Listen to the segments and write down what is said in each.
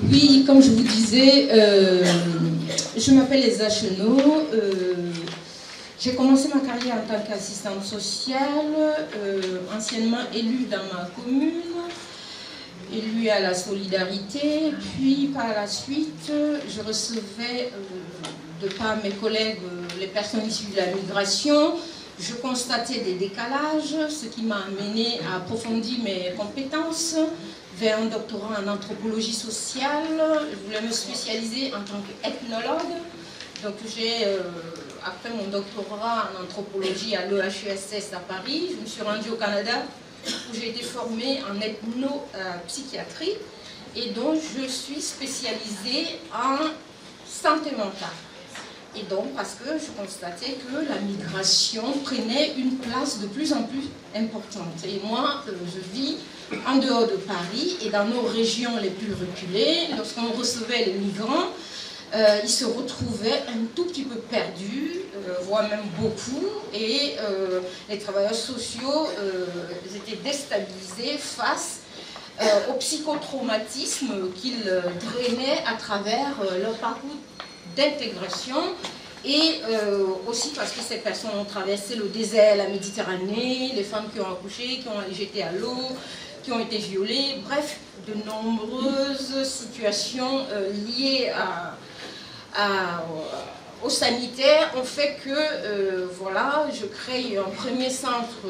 Oui, comme je vous disais, je m'appelle Elsa Chenot. J'ai commencé ma carrière en tant qu'assistante sociale, anciennement élue dans ma commune, élue à la solidarité. Puis par la suite, je recevais de par mes collègues, les personnes issues de la migration. Je constatais des décalages, ce qui m'a amené à approfondir mes compétences vers un doctorat en anthropologie sociale. Je voulais me spécialiser en tant qu'ethnologue. Donc j'ai, après mon doctorat en anthropologie à l'EHESS à Paris, je me suis rendue au Canada où j'ai été formée en ethnopsychiatrie et donc je suis spécialisée en santé mentale. Et donc, parce que je constatais que la migration prenait une place de plus en plus importante. Et moi, je vis en dehors de Paris et dans nos régions les plus reculées. Lorsqu'on recevait les migrants, ils se retrouvaient un tout petit peu perdus, voire même beaucoup. Et les travailleurs sociaux étaient déstabilisés face au psychotraumatisme qu'ils drainaient à travers leur parcours d'intégration et aussi parce que ces personnes ont traversé le désert, la Méditerranée, les femmes qui ont accouché, qui ont été jetées à l'eau, qui ont été violées, bref, de nombreuses situations liées au sanitaire ont fait que, voilà, je crée un premier centre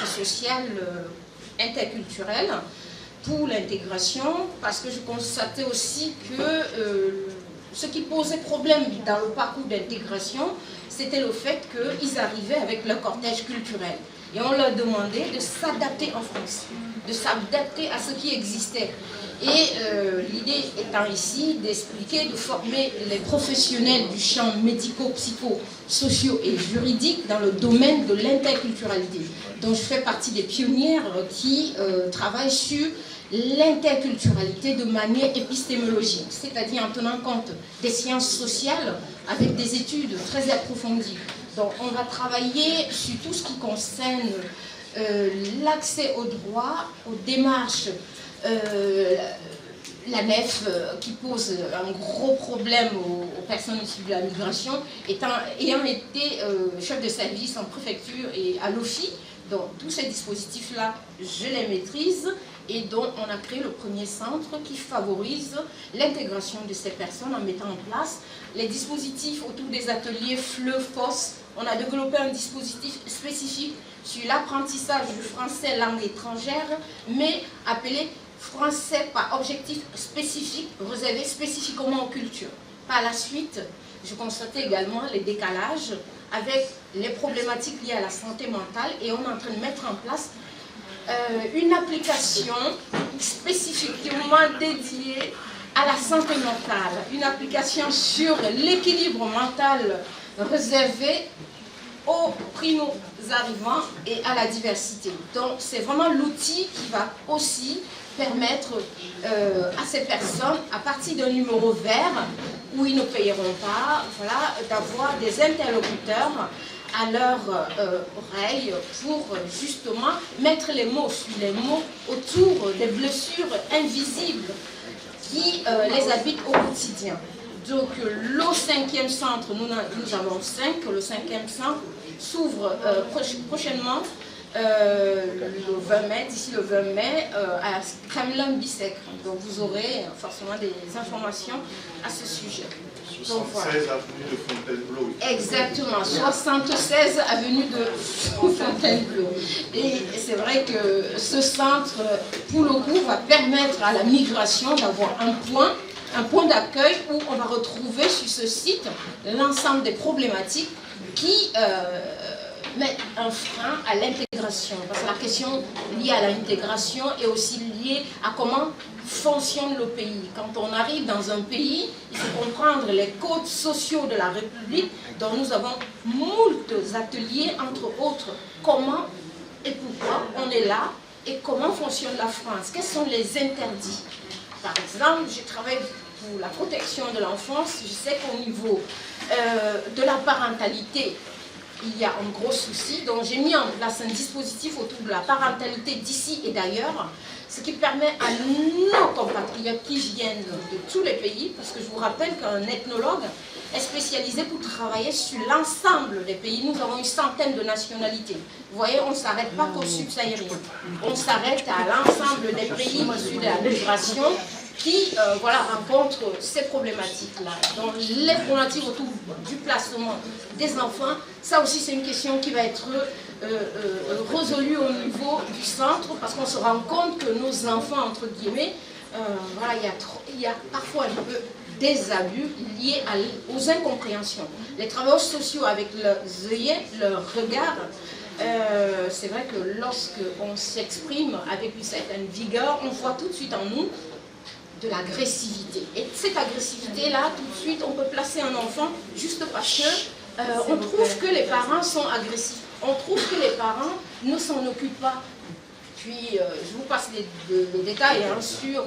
social interculturel pour l'intégration, parce que je constatais aussi que ce qui posait problème dans le parcours d'intégration, c'était le fait qu'ils arrivaient avec leur cortège culturel. Et on leur demandait de s'adapter en France, de s'adapter à ce qui existait. Et l'idée étant ici d'expliquer, de former les professionnels du champ médico-psycho, socio et juridique dans le domaine de l'interculturalité. Donc je fais partie des pionnières qui travaillent sur l'interculturalité de manière épistémologique, c'est-à-dire en tenant compte des sciences sociales avec des études très approfondies. Donc on va travailler sur tout ce qui concerne l'accès aux droits, aux démarches, la NEF qui pose un gros problème aux personnes issues de la migration, ayant été chef de service en préfecture et à l'OFI. Donc tous ces dispositifs-là, je les maîtrise et donc on a créé le premier centre qui favorise l'intégration de ces personnes en mettant en place les dispositifs autour des ateliers FLE, FOSS. On a développé un dispositif spécifique sur l'apprentissage du français langue étrangère, mais appelé français par objectif spécifique, réservé spécifiquement aux cultures. Par la suite, je constatais également les décalages avec les problématiques liées à la santé mentale et on est en train de mettre en place une application spécifiquement dédiée à la santé mentale, une application sur l'équilibre mental réservé aux primo-arrivants et à la diversité. Donc c'est vraiment l'outil qui va aussi permettre à ces personnes, à partir d'un numéro vert, où ils ne payeront pas, voilà, d'avoir des interlocuteurs à leur oreille pour justement mettre les mots sur les mots autour des blessures invisibles qui les habitent au quotidien. Donc le 5e centre, nous avons 5, le 5e centre s'ouvre prochainement le 20 mai, d'ici le 20 mai, à Kremlin-Bicêtre. Donc vous aurez forcément des informations à ce sujet. 76 voilà. Avenue de Fontainebleau. Exactement, 76 avenue de Fontainebleau. Et c'est vrai que ce centre, pour le coup, va permettre à la migration d'avoir un point d'accueil où on va retrouver sur ce site l'ensemble des problématiques qui mettent un frein à l'intégration. Parce que la question liée à l'intégration est aussi liée à comment fonctionne le pays. Quand on arrive dans un pays, il faut comprendre les codes sociaux de la République, dont nous avons moult ateliers, entre autres, comment et pourquoi on est là et comment fonctionne la France. Quels sont les interdits? Par exemple, je travaille pour la protection de l'enfance. Je sais qu'au niveau de la parentalité, il y a un gros souci. Donc j'ai mis en place un dispositif autour de la parentalité d'ici et d'ailleurs, ce qui permet à nos compatriotes qui viennent de tous les pays, parce que je vous rappelle qu'un ethnologue est spécialisé pour travailler sur l'ensemble des pays. Nous avons une centaine de nationalités. Vous voyez, on ne s'arrête pas qu'au sud-sahérien. On s'arrête à l'ensemble des pays issus de la migration qui rencontrent ces problématiques-là. Donc les problématiques autour du placement des enfants, ça aussi c'est une question qui va être résolue au niveau du centre, parce qu'on se rend compte que nos enfants, entre guillemets, il y a parfois un peu des abus liés aux incompréhensions. Les travailleurs sociaux, avec leurs œillets, leur regard, c'est vrai que lorsqu'on s'exprime avec une certaine vigueur, on voit tout de suite en nous de l'agressivité. Et cette agressivité-là, tout de suite, on peut placer un enfant juste parce que on trouve que les parents sont agressifs. On trouve que les parents ne s'en occupent pas. Puis, je vous passe les détails sur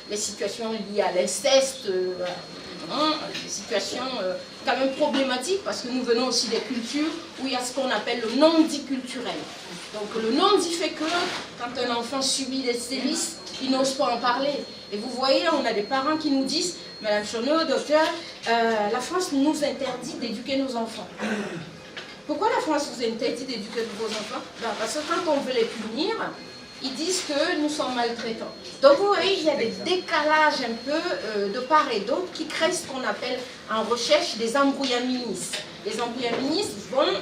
les situations liées à l'inceste, des situations quand même problématiques, parce que nous venons aussi des cultures où il y a ce qu'on appelle le non-dit culturel. Donc le non-dit fait que quand un enfant subit des sévices, il n'ose pas en parler. Et vous voyez, on a des parents qui nous disent, Madame Chonneau, docteur, la France nous interdit d'éduquer nos enfants. Pourquoi la France vous interdit d'éduquer vos enfants? Parce que quand on veut les punir, ils disent que nous sommes maltraitants. Donc vous voyez, il y a des décalages un peu de part et d'autre qui créent ce qu'on appelle en recherche des embrouillaminis. Les embrouillaminis vont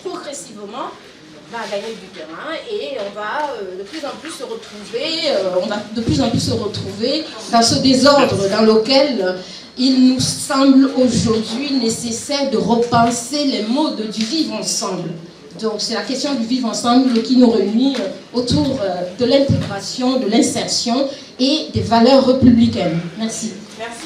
progressivement gagner du terrain et on va de plus en plus se retrouver, dans ce désordre dans lequel il nous semble aujourd'hui nécessaire de repenser les modes du vivre ensemble. Donc c'est la question du vivre ensemble qui nous réunit autour de l'intégration, de l'insertion et des valeurs républicaines. Merci. Merci.